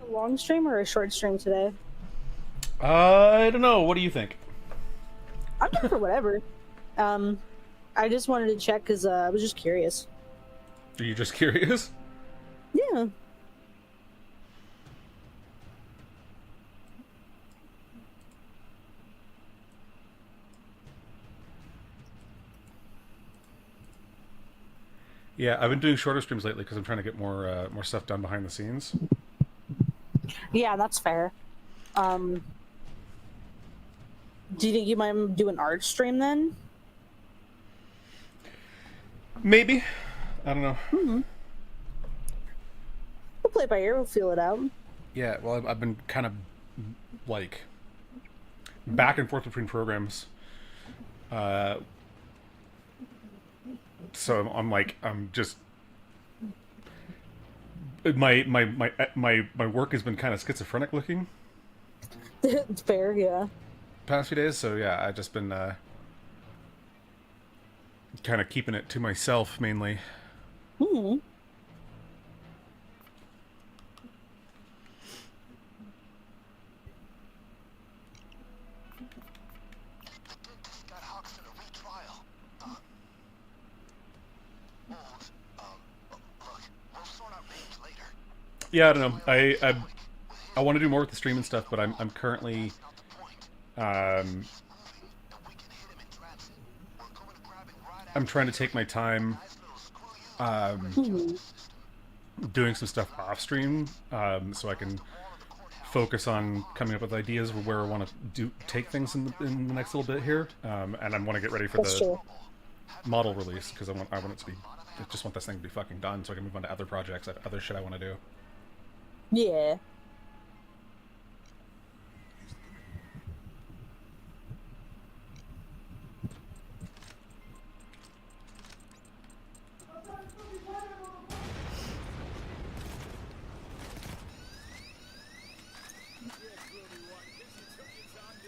long stream or a short stream today? I don't know. What do you think? I'm down for whatever. Um, I just wanted to check because I was just curious. Are you just curious? Yeah. Yeah, I've been doing shorter streams lately because I'm trying to get more stuff done behind the scenes. Yeah, that's fair. Do you think you might do an art stream then? Maybe. I don't know. We'll play it by ear. We'll feel it out. Yeah, well, I've been kind of like back and forth between programs. So I'm just my work has been kind of schizophrenic looking It's fair, yeah. past few days. So yeah, I've just been kind of keeping it to myself mainly. Hmm. Yeah, I don't know. I want to do more with the stream and stuff, but I'm currently I'm trying to take my time doing some stuff off stream, so I can focus on coming up with ideas for where I want to take things in the next little bit here, and I want to get ready for That's the true. model release because I want it to be. I just want this thing to be fucking done so I can move on to other projects, other shit I want to do. Yeah.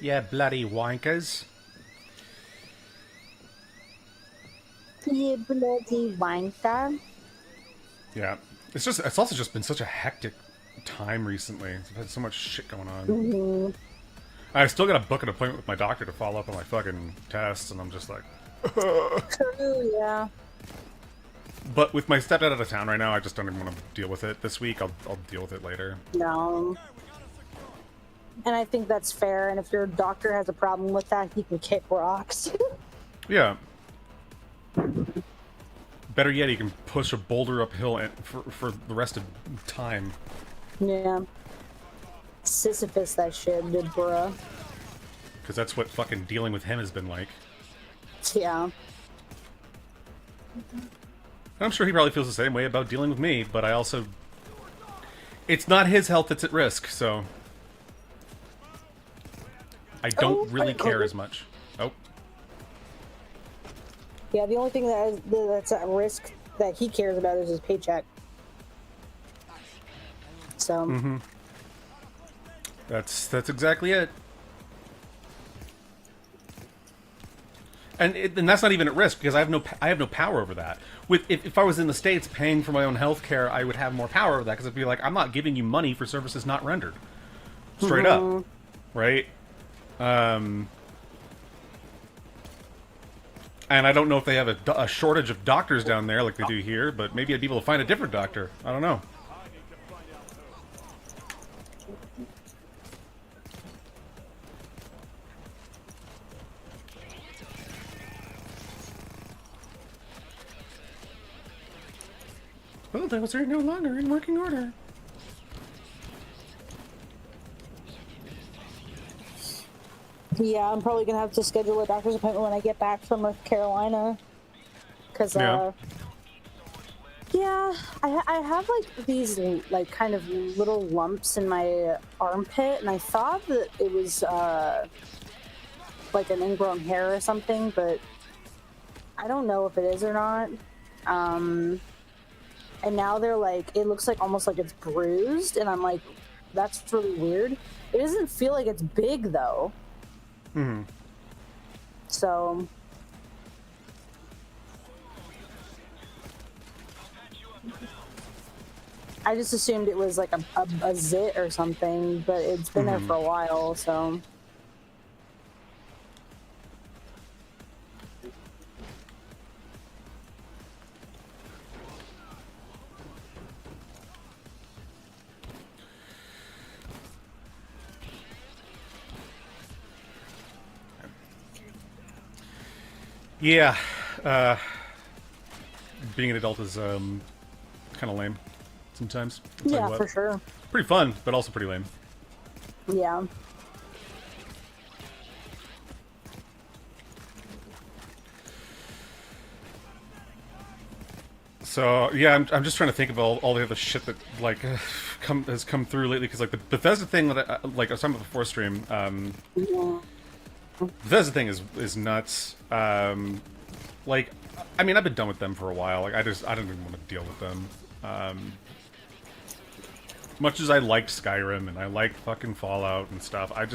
Yeah, bloody wankers. Yeah, bloody wanker. Yeah, it's also just been such a hectic time recently. I've had so much shit going on. Mm-hmm. I've still got to book an appointment with my doctor to follow up on my fucking tests, and I'm just like. True, yeah. But with my stepdad out of town right now, I just don't even want to deal with it this week. I'll deal with it later. No. And I think that's fair, and if your doctor has a problem with that, he can kick rocks. Yeah. Better yet, he can push a boulder uphill for the rest of time. Yeah. Sisyphus that shit, did bruh. Because that's what fucking dealing with him has been like. Yeah. And I'm sure he probably feels the same way about dealing with me, but I also... It's not his health that's at risk, so... I don't really care as much. Oh. Yeah, the only thing that's at risk that he cares about is his paycheck. So... Mm-hmm. That's exactly it. And that's not even at risk because I have no power over that. If I was in the States paying for my own health care, I would have more power over that because I'd be like, I'm not giving you money for services not rendered. Straight up. Right? And I don't know if they have a shortage of doctors down there like they do here, but maybe I'd be able to find a different doctor. I don't know. Well, those are no longer in working order. Yeah, I'm probably gonna have to schedule a doctor's appointment when I get back from North Carolina. Cause yeah, I have like these like kind of little lumps in my armpit, and I thought that it was like an ingrown hair or something, but I don't know if it is or not. And now they're like, it looks like almost like it's bruised, and I'm like, that's really weird. It doesn't feel like it's big though. Hmm. So I just assumed it was like a zit or something, but it's been there for a while, so. Yeah, being an adult is kind of lame sometimes. I'll tell you Yeah, what. for sure. Pretty fun, but also pretty lame. Yeah. So yeah, I'm just trying to think of all the other shit that like has come through lately, because like the Bethesda thing that I was talking about before stream. Yeah. Bethesda thing is nuts. Like, I mean, I've been done with them for a while. Like, I don't even want to deal with them. Much as I liked Skyrim and I liked fucking Fallout and stuff, I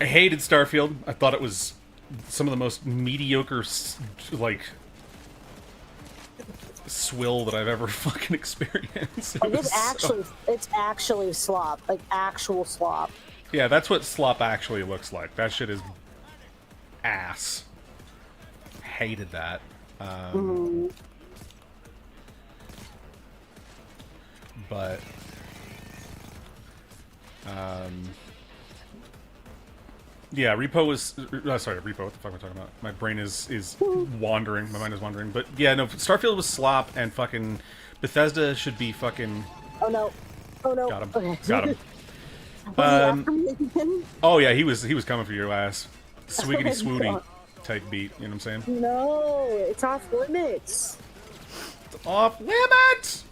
hated Starfield. I thought it was some of the most mediocre, like, swill that I've ever fucking experienced. Like it's actually slop, like actual slop. Yeah, that's what slop actually looks like. That shit is ass. Hated that. But yeah, Repo was sorry, Repo, what the fuck am I talking about? My brain is wandering. My mind is wandering. But yeah, no, Starfield was slop, and fucking Bethesda should be fucking. Oh no. Oh no. Got him. Okay. Got him. Was he after me again? Oh yeah, he was coming for your ass. Swiggity Oh my swooty God. type beat, you know what I'm saying? No, it's off limits. It's off limits!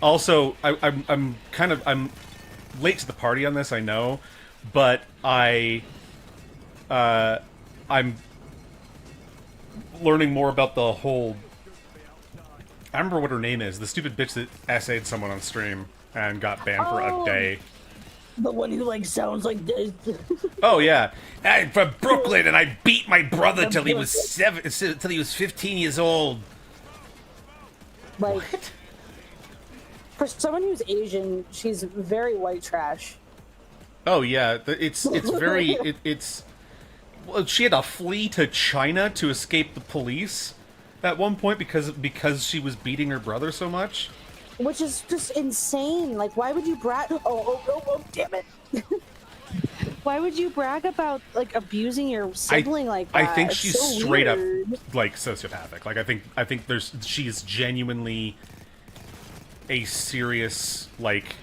Also, I'm late to the party on this, I know, but I'm learning more about the whole. I remember what her name is. The stupid bitch that essayed someone on stream and got banned for a day. The one who like sounds like this. Oh yeah, I'm from Brooklyn and I beat my brother till he was 15 years old. Like, What? for someone who's Asian, she's very white trash. Oh yeah, it's very it's. Well, she had to flee to China to escape the police at one point because she was beating her brother so much. Which is just insane. Like, why would you brag? Oh, damn it. Why would you brag about, like, abusing your sibling like that? I think It's she's so straight weird. up, like, sociopathic. Like, I think she's genuinely a serious, like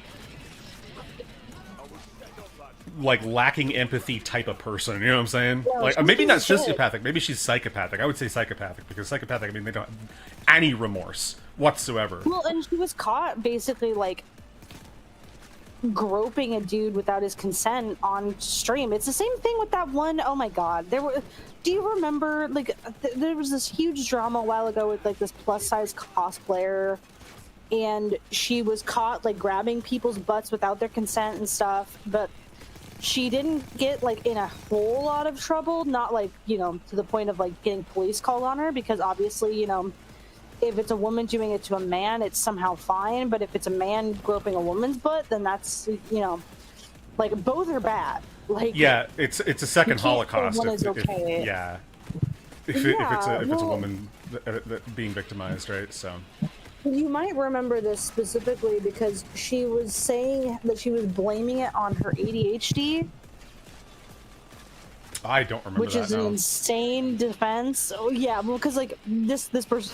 lacking empathy type of person, you know what I'm saying? Yeah, like, she's maybe not a piece of shit. sociopathic, maybe she's psychopathic. I would say psychopathic, because psychopathic, I mean, they don't have any remorse whatsoever. Well, and she was caught basically, like, groping a dude without his consent on stream. It's the same thing with that one. Oh my god. Do you remember, like, there was this huge drama a while ago with, like, this plus-size cosplayer, and she was caught, like, grabbing people's butts without their consent and stuff, but she didn't get, like, in a whole lot of trouble, not, like, you know, to the point of, like, getting police called on her, because obviously, you know, if it's a woman doing it to a man, it's somehow fine, but if it's a man groping a woman's butt, then that's, you know, like, both are bad. Like, Yeah, it's a second you can't say Holocaust. one is okay. Yeah, if it's a woman that being victimized, right? So You might remember this specifically because she was saying that she was blaming it on her ADHD, I don't remember which that. is an No. insane defense. Oh yeah, well, because like this person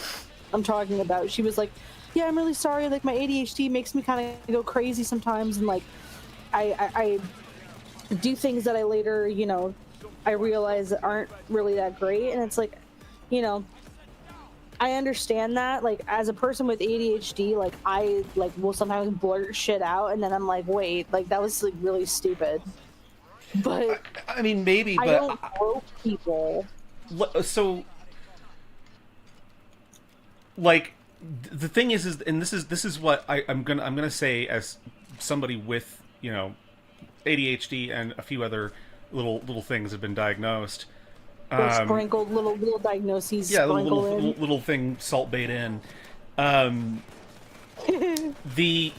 I'm talking about, she was like, "Yeah, I'm really sorry. Like my ADHD makes me kind of go crazy sometimes, and like I do things that I later, you know, I realize aren't really that great." And it's like, you know, I understand that. Like as a person with ADHD, like I like will sometimes blurt shit out, and then I'm like, wait, like that was like really stupid. But I mean, maybe, I but don't grope people. so like the thing is and this is what I'm gonna say as somebody with, you know, ADHD and a few other little things have been diagnosed. Those sprinkled little diagnoses Yeah, sprinkled in. little thing salt bait in. Um, the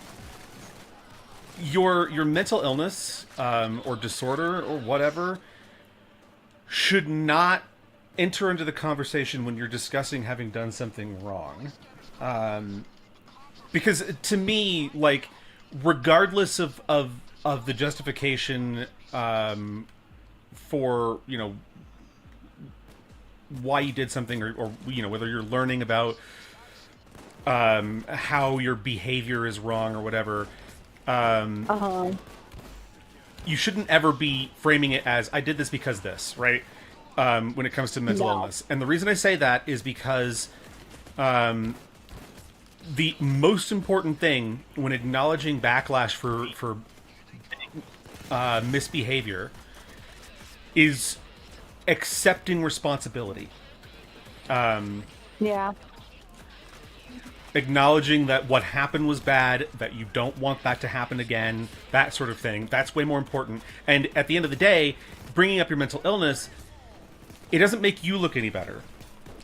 your mental illness or disorder or whatever should not enter into the conversation when you're discussing having done something wrong. Because to me, like, regardless of the justification for, you know, why you did something, or you know, whether you're learning about how your behavior is wrong or whatever, you shouldn't ever be framing it as, I did this because this, right? When it comes to mental illness. And the reason I say that is because the most important thing when acknowledging backlash for misbehavior is accepting responsibility. Yeah. Acknowledging that what happened was bad, that you don't want that to happen again, that sort of thing. That's way more important. And at the end of the day, bringing up your mental illness, it doesn't make you look any better.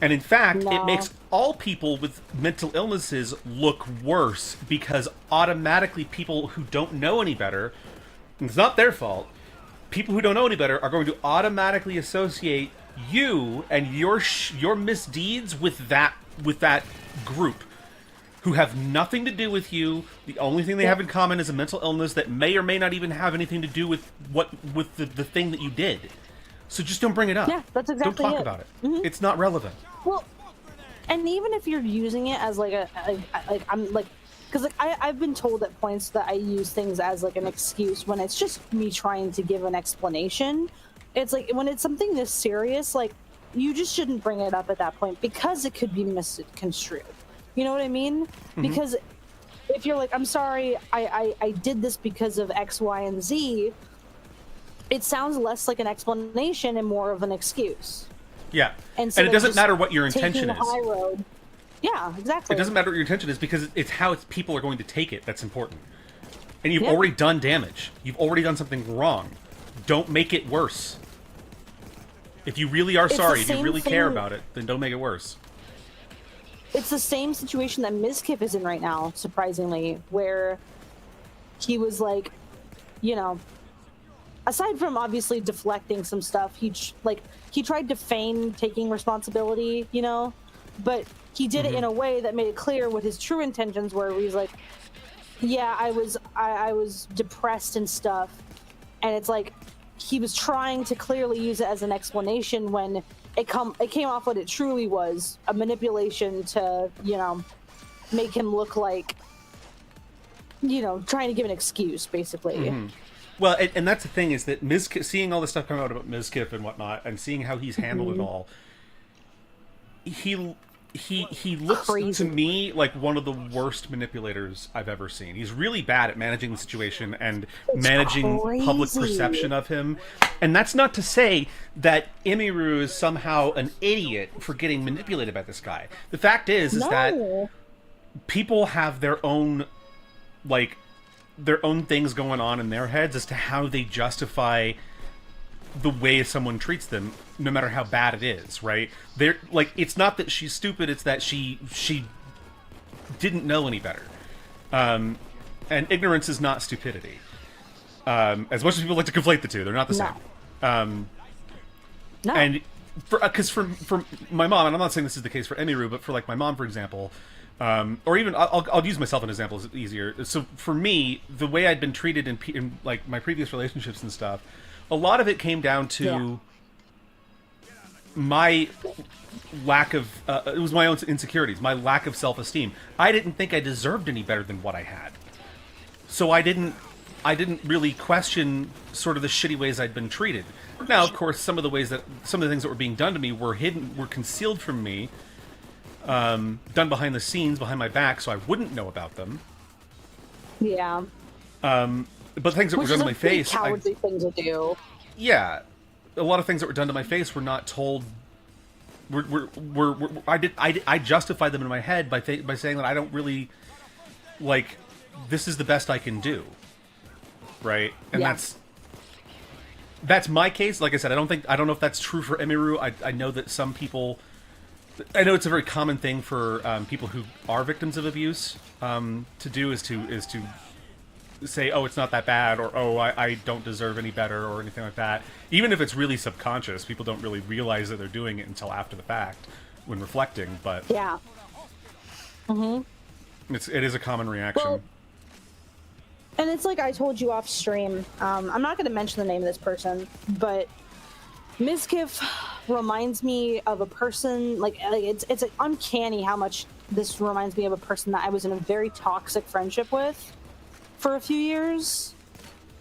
And in fact, it makes all people with mental illnesses look worse, because automatically people who don't know any better, and it's not their fault, people who don't know any better are going to automatically associate you and your misdeeds with that group, who have nothing to do with you. The only thing they have in common is a mental illness that may or may not even have anything to do with the thing that you did. So just don't bring it up. Yeah, that's exactly Don't talk it. about it. Mm-hmm. It's not relevant. Well, and even if you're using it as like I'm like, because like I've been told at points that I use things as like an excuse when it's just me trying to give an explanation. It's like when it's something this serious, like you just shouldn't bring it up at that point, because it could be misconstrued. You know what I mean? Mm-hmm. Because if you're like, I'm sorry, I did this because of X, Y, and Z, it sounds less like an explanation and more of an excuse. Yeah. And it doesn't matter what your intention is. High road. Yeah, exactly. It doesn't matter what your intention is, because it's how people are going to take it that's important. And you've already done damage. You've already done something wrong. Don't make it worse. If you really are sorry, if you really care about it, then don't make it worse. It's the same situation that Mizkif is in right now, surprisingly, where he was like, you know, aside from obviously deflecting some stuff, he tried to feign taking responsibility, you know, but he did it in a way that made it clear what his true intentions were. Where he's like, yeah, I was depressed and stuff, and it's like he was trying to clearly use it as an explanation when it came off what it truly was, a manipulation to, you know, make him look like, you know, trying to give an excuse, basically. Mm-hmm. Well, and that's the thing, is that seeing all this stuff come out about Mizkif and whatnot, and seeing how he's handled it all, he looks crazy to me like one of the worst manipulators I've ever seen. He's really bad at managing the situation and managing public perception of him. And that's not to say that Emiru is somehow an idiot for getting manipulated by this guy. The fact is that people have their own, like, their own things going on in their heads as to how they justify the way someone treats them, no matter how bad it is, right? They're like, it's not that she's stupid, it's that she didn't know any better. And ignorance is not stupidity. As much as people like to conflate the two, they're not the same. No. And because for my mom, and I'm not saying this is the case for Emiru, but for like my mom, for example, or even I'll use myself as an example, it's easier. So for me, the way I'd been treated in like my previous relationships and stuff, a lot of it came down to my lack of it was my own insecurities, my lack of self-esteem. I didn't think I deserved any better than what I had, so I didn't really question sort of the shitty ways I'd been treated. Now, of course, some of the things that were being done to me were concealed from me, done behind the scenes, behind my back, so I wouldn't know about them. Yeah. But things that were done to my face, cowardly thing to do. Yeah, a lot of things that were done to my face were not told. I justified them in my head by saying that I don't really, like, this is the best I can do, right? And that's my case. Like I said, I don't know if that's true for Emiru. I know that some people, I know it's a very common thing for people who are victims of abuse to do is to say, oh, it's not that bad, or oh, I don't deserve any better, or anything like that. Even if it's really subconscious, people don't really realize that they're doing it until after the fact, when reflecting. But yeah, it is a common reaction. well, and it's like I told you off stream. I'm not going to mention the name of this person, but Mizkif reminds me of a person. Like it's uncanny how much this reminds me of a person that I was in a very toxic friendship with for a few years,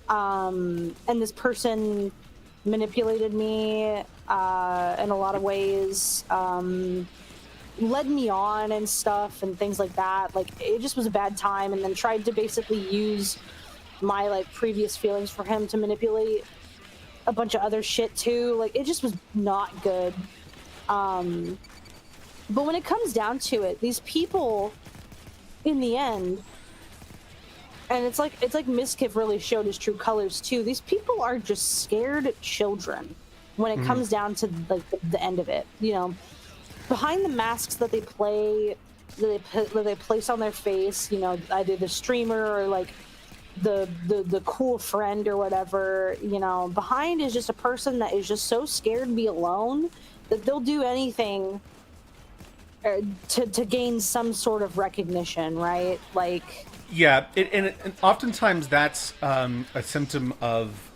and this person manipulated me in a lot of ways, led me on and stuff and things like that. Like, it just was a bad time, and then tried to basically use my like previous feelings for him to manipulate a bunch of other shit too. Like, it just was not good. But when it comes down to it, these people in the end, and it's like Mizkif really showed his true colors too. These people are just scared children when it comes down to like the end of it. You know, behind the masks that they play, that they place on their face. You know, either the streamer or like the cool friend or whatever. You know, behind is just a person that is just so scared to be alone that they'll do anything to gain some sort of recognition, right? Like. Yeah, and oftentimes that's a symptom of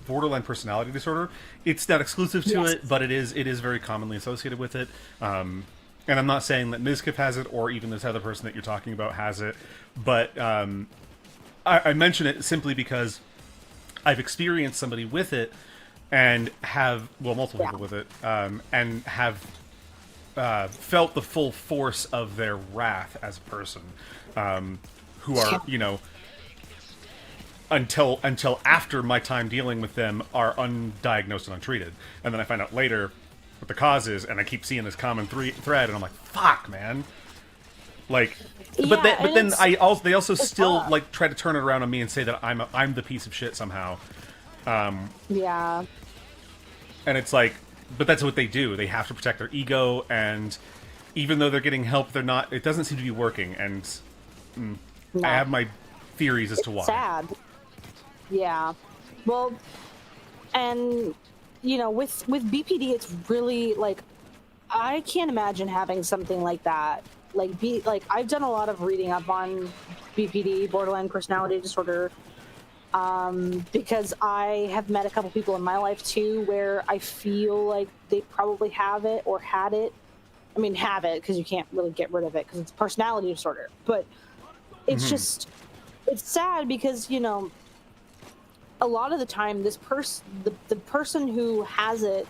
borderline personality disorder. It's not exclusive to it, but it is very commonly associated with it. And I'm not saying that Mizkif has it, or even this other person that you're talking about has it, but I mention it simply because I've experienced somebody with it, and have, well, multiple people with it, and have felt the full force of their wrath as a person, who are, you know, until after my time dealing with them, are undiagnosed and untreated, and then I find out later what the cause is, and I keep seeing this common thread, and I'm like, fuck, man. Like, but then they also still like try to turn it around on me and say that I'm the piece of shit somehow. Yeah. And it's like, but that's what they do. They have to protect their ego, and even though they're getting help, they're not. It doesn't seem to be working, and I have my theories as to why. Sad. Yeah. Well, and you know, with BPD, it's really like I can't imagine having something like that. Like I've done a lot of reading up on BPD, borderline personality disorder. Because I have met a couple people in my life too where I feel like they probably have it or had it. I mean, have it because you can't really get rid of it because it's personality disorder. But it's just, it's sad because, you know, a lot of the time this the person who has it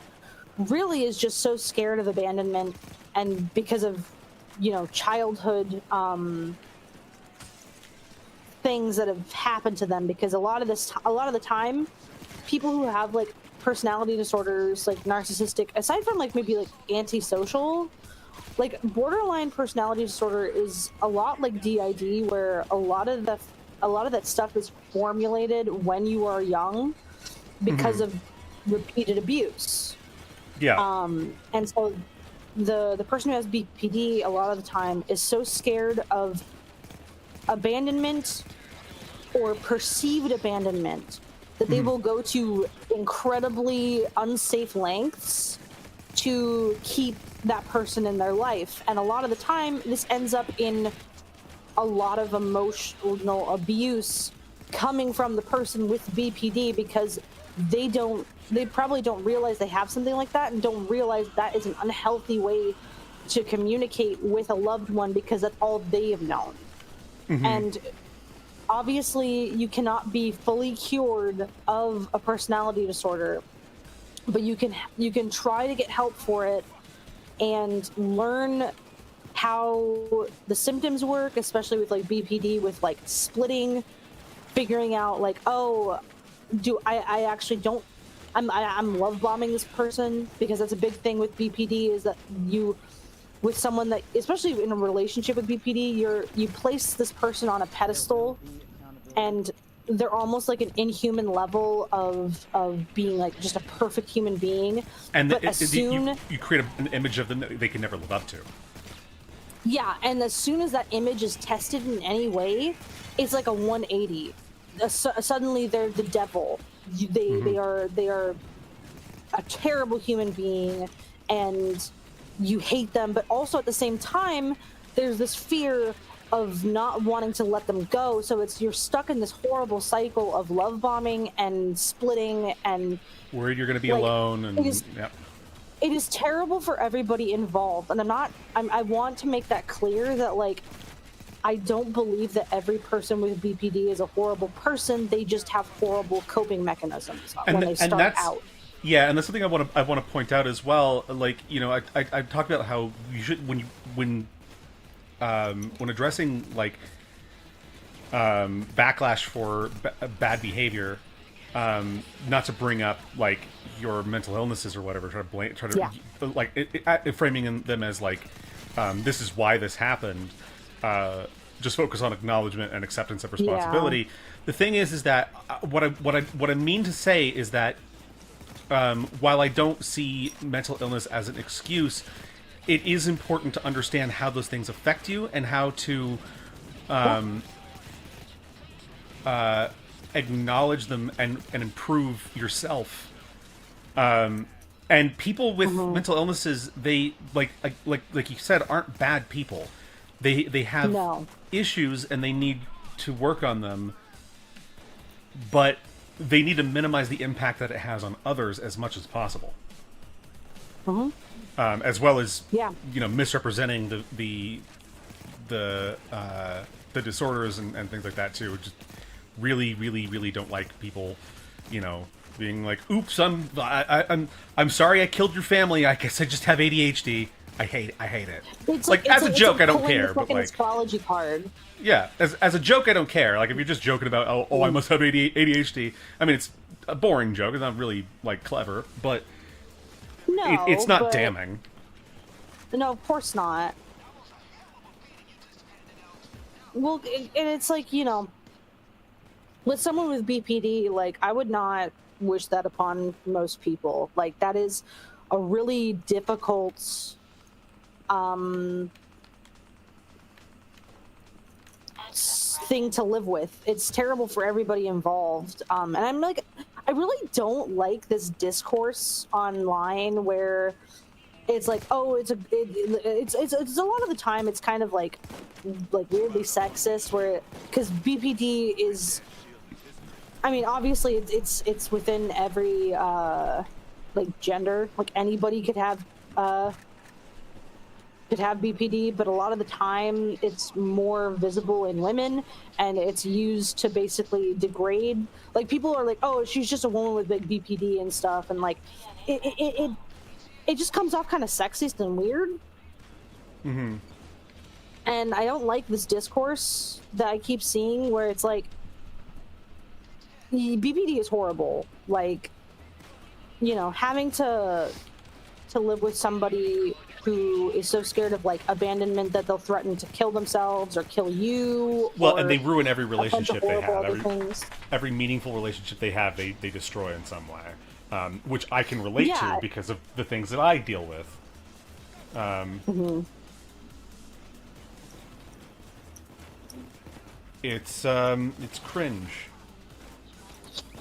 really is just so scared of abandonment, and because of, you know, childhood things that have happened to them, because a lot of the time people who have like personality disorders, like narcissistic, aside from like maybe like antisocial, like borderline personality disorder is a lot like DID, where a lot of that stuff is formulated when you are young because of repeated abuse. Yeah. And so the person who has BPD a lot of the time is so scared of abandonment or perceived abandonment that they will go to incredibly unsafe lengths to keep that person in their life. And a lot of the time this ends up in a lot of emotional abuse coming from the person with BPD, because they probably don't realize they have something like that, and don't realize that is an unhealthy way to communicate with a loved one, because that's all they have known. And obviously you cannot be fully cured of a personality disorder, but you can try to get help for it and learn how the symptoms work, especially with like BPD, with like splitting, figuring out like, oh, I actually don't, I'm love bombing this person, because that's a big thing with BPD, is that with someone that, especially in a relationship with BPD, you place this person on a pedestal, and they're almost like an inhuman level of being like just a perfect human being. And but as soon you create an image of them that they can never live up to. yeah, and as soon as that image is tested in any way, it's like a 180. Suddenly they're the devil. They are a terrible human being, and you hate them. But also at the same time, there's this fear of not wanting to let them go. So you're stuck in this horrible cycle of love bombing and splitting and worried you're going to be alone. And it is terrible for everybody involved. And I want to make that clear that like, I don't believe that every person with BPD is a horrible person. They just have horrible coping mechanisms when they start out. Yeah, and that's something I want to point out as well. Like, you know, I talked about how you should when addressing like backlash for bad behavior, not to bring up like your mental illnesses or whatever. Framing them as like this is why this happened. Just focus on acknowledgement and acceptance of responsibility. Yeah. The thing is that what I mean to say is that while I don't see mental illness as an excuse, it is important to understand how those things affect you and how to acknowledge them and improve yourself. And people with mental illnesses, they like you said, aren't bad people. They have issues and they need to work on them, but they need to minimize the impact that it has on others as much as possible. As well as misrepresenting the disorders and things like that too. Just really, really, really don't like people, being like, "Oops, I'm sorry I killed your family. I guess I just have ADHD." I hate it. It's as a joke, I don't care. But like astrology card. Yeah, as a joke, I don't care. Like if you're just joking about, I must have ADHD. I mean, it's a boring joke. It's not really like clever, but it's not damning. No, of course not. Well, and it's like with someone with BPD, like I would not wish that upon most people. Like that is a really difficult thing to live with. It's terrible for everybody involved. And I'm like, I really don't like this discourse online where it's like, oh, it's a lot of the time it's kind of like weirdly sexist, where because BPD is, I mean, obviously it's within every like gender, like anybody could have BPD, but a lot of the time it's more visible in women, and it's used to basically degrade. Like people are like, oh, she's just a woman with big BPD and stuff, and like it just comes off kind of sexist and weird. Mm-hmm. And I don't like this discourse that I keep seeing where it's like BPD is horrible. Like, having to live with somebody who is so scared of like abandonment that they'll threaten to kill themselves or kill you. Well, and they ruin every relationship they have. Every meaningful relationship they have, they destroy in some way, which I can relate to because of the things that I deal with. It's cringe.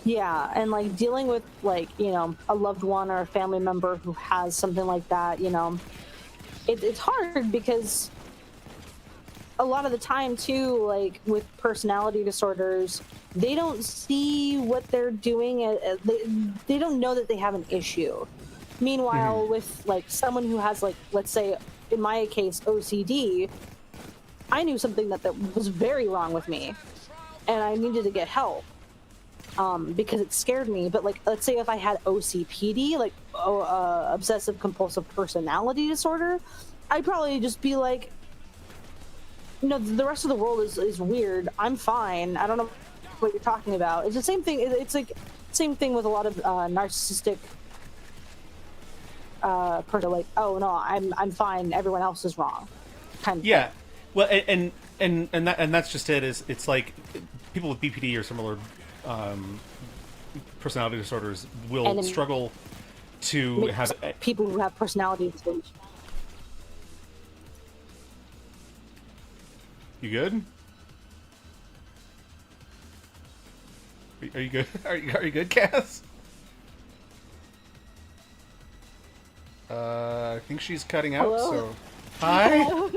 Yeah, and like dealing with like, a loved one or a family member who has something like that, it's hard because a lot of the time too, like with personality disorders, they don't see what they're doing. They don't know that they have an issue. Meanwhile, with like someone who has like, let's say in my case, OCD, I knew something that was very wrong with me and I needed to get help. Because it scared me. But like, let's say if I had OCPD, like obsessive compulsive personality disorder, I'd probably just be like, the rest of the world is weird. I'm fine. I don't know what you're talking about. It's the same thing. It's like same thing with a lot of narcissistic person. Like, oh no, I'm fine. Everyone else is wrong. Kind of yeah. thing. Well, and that's just it. It's like people with BPD or similar personality disorders will And struggle to have people who have personality disorders. You good? Are you good? Are you good, Cass? I think she's cutting out. Hello? So, hi.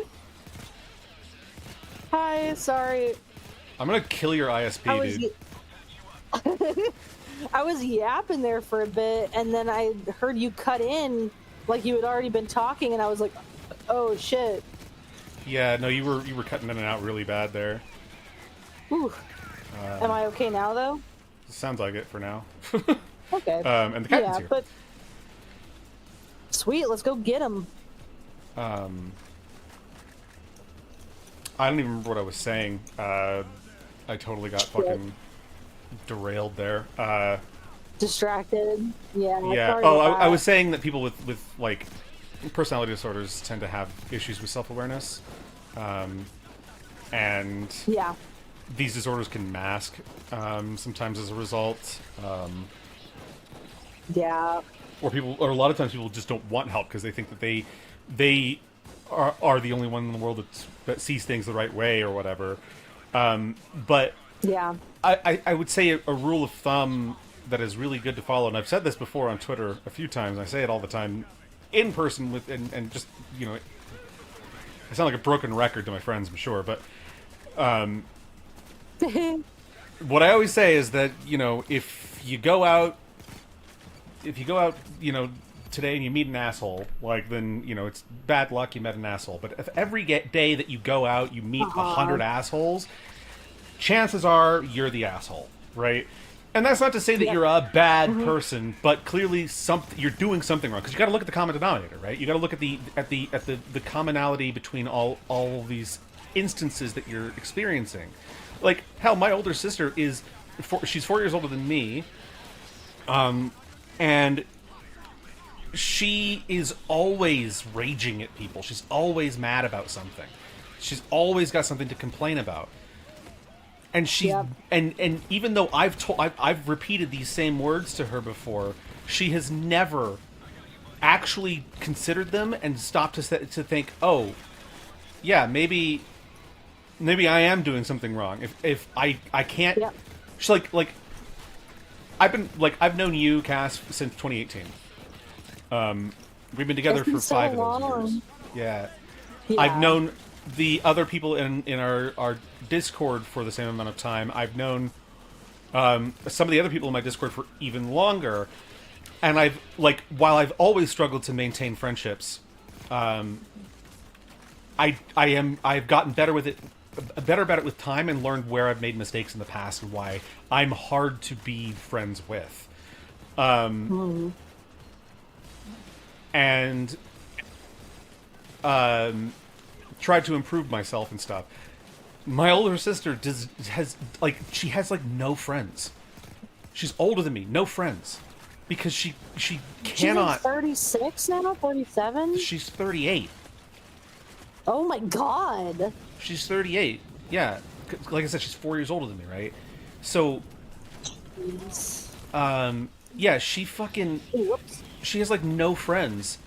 Hi, sorry. I'm gonna kill your ISP, dude. I was yapping there for a bit, and then I heard you cut in, like you had already been talking, and I was like, "Oh shit!" Yeah, no, you were cutting in and out really bad there. Ooh. Am I okay now, though? Sounds like it for now. Okay. And the captain's here. But sweet, let's go get him. I don't even remember what I was saying. I totally got fucking derailed there. Distracted. Yeah. Yeah. Sorry Oh, about I that. was saying that people with like personality disorders tend to have issues with self-awareness, and Yeah. these disorders can mask sometimes as a result. Yeah. Or a lot of times people just don't want help because they think that they are the only one in the world that sees things the right way or whatever. But Yeah. I would say a rule of thumb that is really good to follow, and I've said this before on Twitter a few times, I say it all the time in person with and just, you know, I sound like a broken record to my friends, I'm sure, but what I always say is that, you know, if you go out, you know, today and you meet an asshole, like, then, you know, it's bad luck you met an asshole. But if every day that you go out you meet 100 assholes, chances are you're the asshole, right? And that's not to say that you're a bad person, but clearly you're doing something wrong, because you got to look at the common denominator, right? You got to look at the commonality between all of these instances that you're experiencing. Like, hell, my older sister she's 4 years older than me, and she is always raging at people. She's always mad about something. She's always got something to complain about. And and even though I've repeated these same words to her before, she has never actually considered them and stopped to think, oh, yeah, maybe I am doing something wrong. If I can't, she's like I've known you, Cass, since 2018. We've been together for 5 of those years. Yeah. I've known the other people in our Discord for the same amount of time. I've known some of the other people in my Discord for even longer. And while I've always struggled to maintain friendships, I've gotten better with it, better about it with time, and learned where I've made mistakes in the past and why I'm hard to be friends with. And tried to improve myself and stuff. My older sister has no friends. She's older than me, no friends, because she cannot. She's 36 now, 37. She's 38. Oh my god. She's 38. Yeah, like I said, she's 4 years older than me, right? So, yeah, she fucking. Whoops. She has like no friends.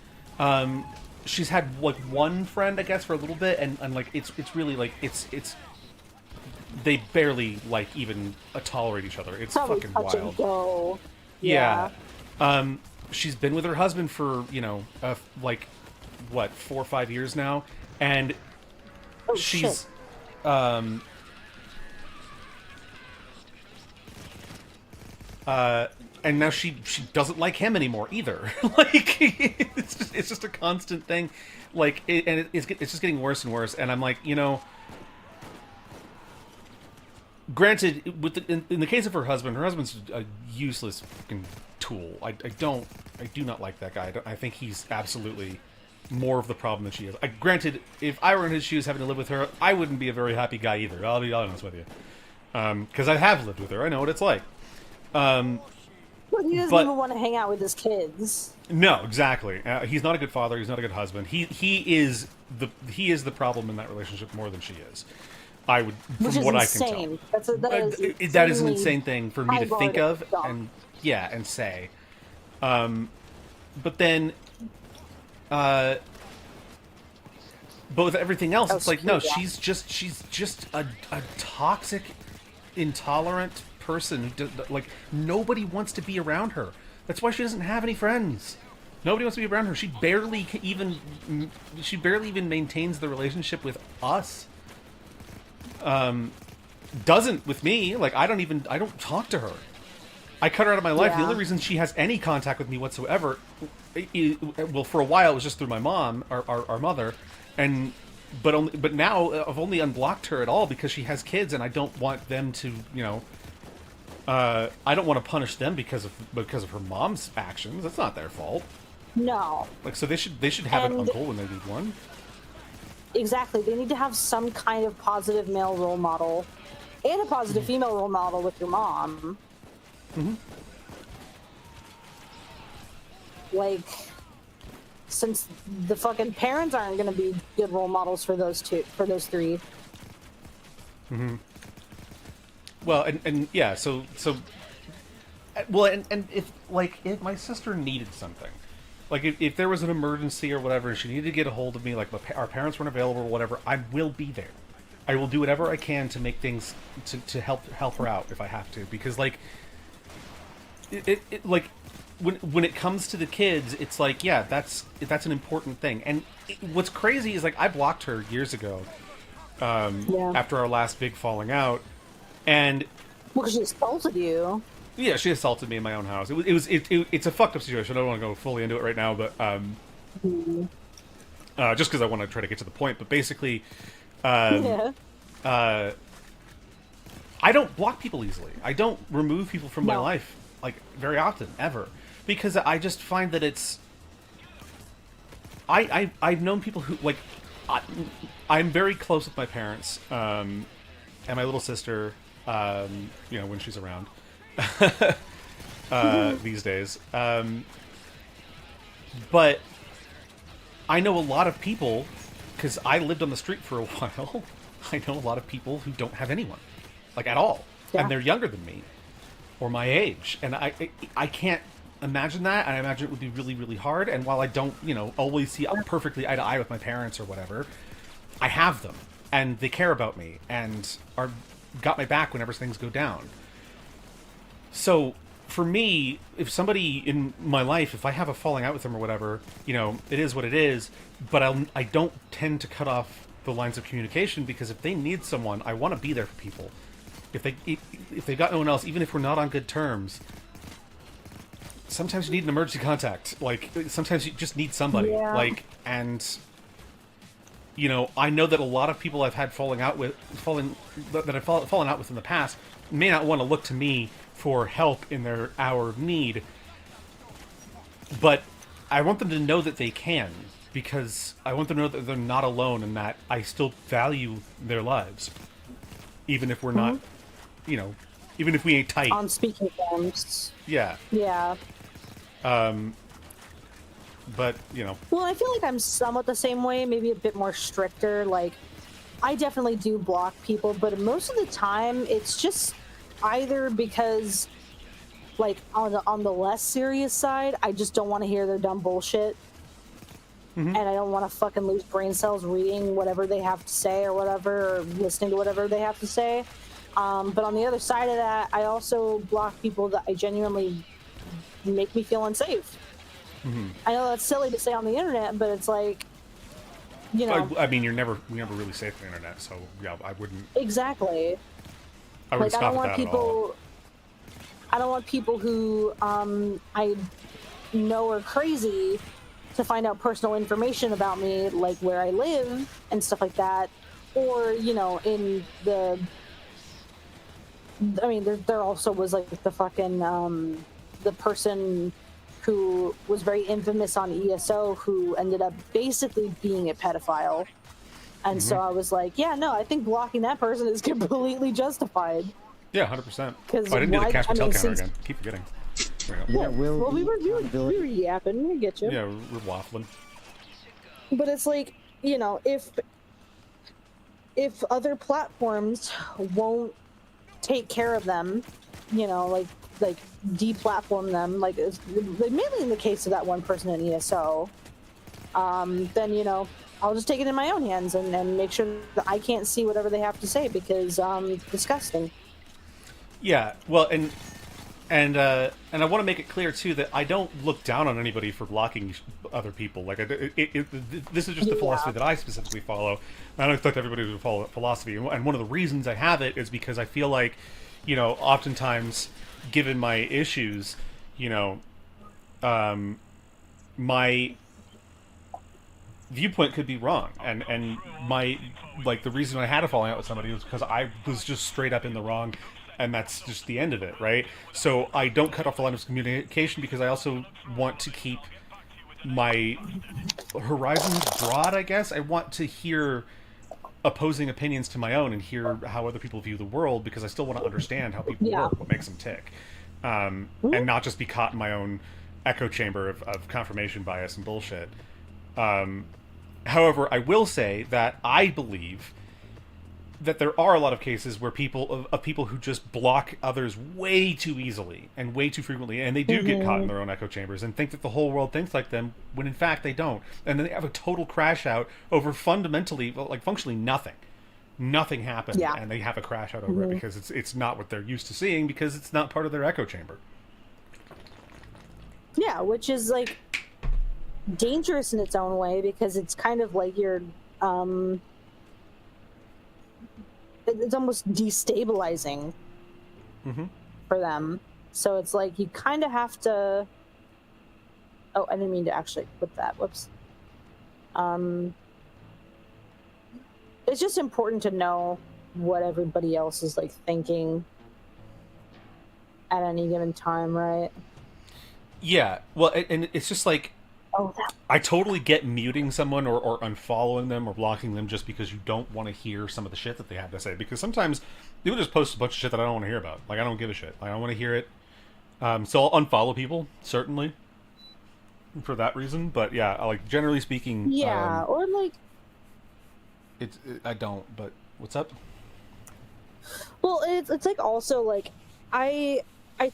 She's had like one friend, I guess, for a little bit, and like it's really like it's they barely like even tolerate each other. It's Probably fucking touch and wild. go. Yeah. She's been with her husband for, you know, like what, 4 or 5 years now, and she's and now she doesn't like him anymore either. Like, it's just a constant thing. Like, it's just getting worse and worse. And I'm like, you know, granted, in the case of her husband's a useless fucking tool. I do not like that guy. I think he's absolutely more of the problem than she is. Granted, if I were in his shoes having to live with her, I wouldn't be a very happy guy either. I'll be honest with you, because I have lived with her. I know what it's like. But he doesn't even want to hang out with his kids. No, exactly. He's not a good father. He's not a good husband. He is the problem in that relationship more than she is. I would, Which from is what insane. I can tell. That Is an insanely insane thing for me high to bar think to of jump. and and say. But then, but with everything else, it's like no, she's just a toxic, intolerant person who like nobody wants to be around her. That's why she doesn't have any friends. Nobody wants to be around her. She barely even maintains the relationship with us. Doesn't with me. Like I don't talk to her. I cut her out of my life. Yeah. The only reason she has any contact with me whatsoever, well, for a while it was just through my mom, our mother, but now I've only unblocked her at all because she has kids, and I don't want them to, I don't want to punish them because of her mom's actions. That's not their fault. No. Like, so they should have an uncle when they need one. Exactly. They need to have some kind of positive male role model and a positive female role model with your mom. Mm-hmm. Like, since the fucking parents aren't going to be good role models for those three. Mm-hmm. Well, and yeah, so well, and if my sister needed something, like if there was an emergency or whatever, she needed to get a hold of me, like our parents weren't available or whatever, I will be there. I will do whatever I can to make things to help her out if I have to, because like like when it comes to the kids, it's like, yeah, that's an important thing. And what's crazy is, like, I blocked her years ago, after our last big falling out, and well, because she assaulted you. Yeah, she assaulted me in my own house. It's a fucked up situation. I don't want to go fully into it right now, but just because I want to try to get to the point. But basically, I don't block people easily. I don't remove people from my life, like, very often, ever. Because I just find that it's... I've known people who, like... I'm very close with my parents, and my little sister, when she's around, these days. But I know a lot of people, because I lived on the street for a while, I know a lot of people who don't have anyone, like, at all. Yeah. And they're younger than me, or my age, and I can't imagine that, and I imagine it would be really, really hard. And while I don't, always see perfectly eye to eye with my parents or whatever, I have them, and they care about me, and got my back whenever things go down. So, for me, if somebody in my life, if I have a falling out with them or whatever, it is what it is, but I don't tend to cut off the lines of communication, because if they need someone, I want to be there for people. If they've got no one else, even if we're not on good terms, sometimes you need an emergency contact. Like, sometimes you just need somebody. Yeah. Like, and I know that a lot of people I've had fallen out with in the past may not want to look to me for help in their hour of need, but I want them to know that they can, because I want them to know that they're not alone, and that I still value their lives, even if we're not, even if we ain't tight on speaking terms. Yeah. Yeah. But, Well, I feel like I'm somewhat the same way, maybe a bit more stricter. Like, I definitely do block people, but most of the time, it's just either because, like, on the less serious side, I just don't want to hear their dumb bullshit. Mm-hmm. And I don't want to fucking lose brain cells reading whatever they have to say or whatever, or listening to whatever they have to say. But on the other side of that, I also block people that I genuinely make me feel unsafe. Mm-hmm. I know that's silly to say on the internet, but it's like, I mean, you're never really safe on the internet, so yeah, I wouldn't. Exactly. I wouldn't stop at that at all. I don't want people who I know are crazy to find out personal information about me, like where I live and stuff like that, or in the. I mean, there also was like the fucking the person who was very infamous on ESO, who ended up basically being a pedophile. And so I was like, yeah, no, I think blocking that person is completely justified. Yeah, 100%. Because I didn't do the cash patel counter again. Keep forgetting. Yeah, well, we were yapping. We get you. Yeah, we're waffling. But it's like, if if other platforms won't take care of them, you know, like deplatform them, like mainly in the case of that one person in ESO, then you know I'll just take it in my own hands and make sure that I can't see whatever they have to say because it's disgusting. Yeah, well, and I want to make it clear too that I don't look down on anybody for blocking other people. Like, this is just the philosophy that I specifically follow. I don't expect everybody to follow that philosophy. And one of the reasons I have it is because I feel like, you know, oftentimes, given my issues, you know, my viewpoint could be wrong, and my, like, the reason I had a falling out with somebody was because I was just straight up in the wrong, and that's just the end of it, right? So I don't cut off the line of communication because I also want to keep my horizons broad, I guess. I want to hear opposing opinions to my own and hear how other people view the world, because I still want to understand how people work, what makes them tick, and not just be caught in my own echo chamber of confirmation bias and bullshit. However, I will say that I believe that there are a lot of cases where people who just block others way too easily and way too frequently, and they do get caught in their own echo chambers and think that the whole world thinks like them, when in fact they don't, and then they have a total crash out over fundamentally, like, functionally nothing. Nothing happened, and they have a crash out over it because it's not what they're used to seeing, because it's not part of their echo chamber. Yeah, which is like dangerous in its own way, because it's kind of like you're it's almost destabilizing for them. So it's like you kind of have to. Oh, I didn't mean to actually put that. Whoops. It's just important to know what everybody else is like thinking at any given time, right? Yeah. Well, and it's just like, I totally get muting someone or unfollowing them or blocking them just because you don't want to hear some of the shit that they have to say. Because sometimes people just post a bunch of shit that I don't want to hear about. Like, I don't give a shit. I don't want to hear it. So I'll unfollow people, certainly, for that reason. But yeah, like, generally speaking, or like, I don't. But what's up? Well, it's like also like I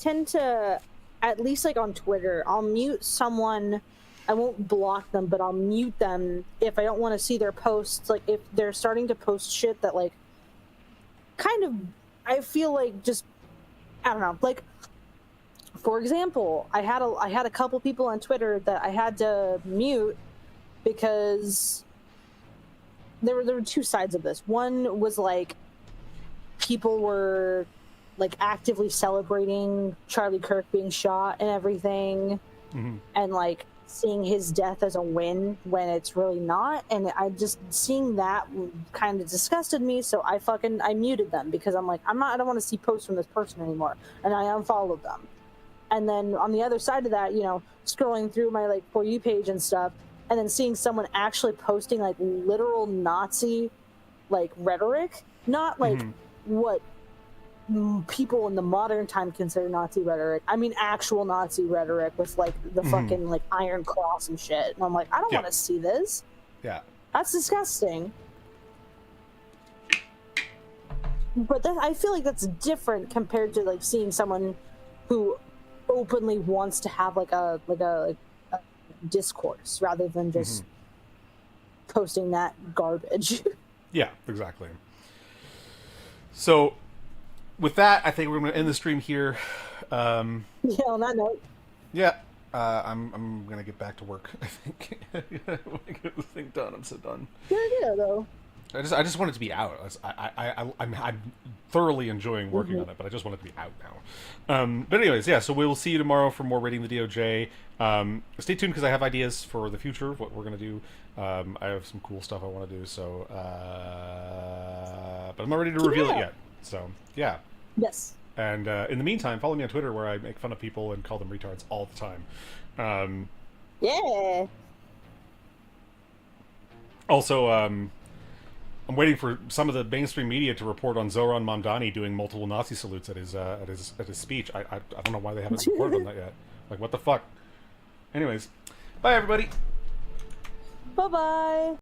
tend to, at least like on Twitter, I'll mute someone. I won't block them, but I'll mute them if I don't want to see their posts. Like, if they're starting to post shit that, like, kind of, I feel like just, I don't know. Like, for example, I had a couple people on Twitter that I had to mute because there were two sides of this. One was like people were like actively celebrating Charlie Kirk being shot and everything, and like seeing his death as a win when it's really not. And I just, seeing that kind of disgusted me, so I muted them, because I'm like, I don't want to see posts from this person anymore, and I unfollowed them. And then on the other side of that, you know, scrolling through my like For You page and stuff, and then seeing someone actually posting like literal Nazi like rhetoric, not like what people in the modern time consider Nazi rhetoric. I mean actual Nazi rhetoric with like the fucking like Iron Cross and shit. And I'm like, I don't want to see this. Yeah. That's disgusting. But I feel like that's different compared to like seeing someone who openly wants to have like a discourse rather than just posting that garbage. Yeah, exactly. So with that, I think we're going to end the stream here. Yeah, on that note. Yeah, I'm going to get back to work, I think. I want to get this thing done. I'm so done. Good idea, though. I just want it to be out. I'm thoroughly enjoying working on it, but I just want it to be out now. But anyways, yeah, so we'll see you tomorrow for more Raiding the DOJ. Stay tuned, because I have ideas for the future of what we're going to do. I have some cool stuff I want to do, so... but I'm not ready to reveal it yet. So, yeah. Yes. And in the meantime, follow me on Twitter, where I make fun of people and call them retards all the time. Yeah. Also, I'm waiting for some of the mainstream media to report on Zoran Mamdani doing multiple Nazi salutes at his speech. I don't know why they haven't reported on that yet. Like, what the fuck? Anyways, bye everybody. Bye-bye.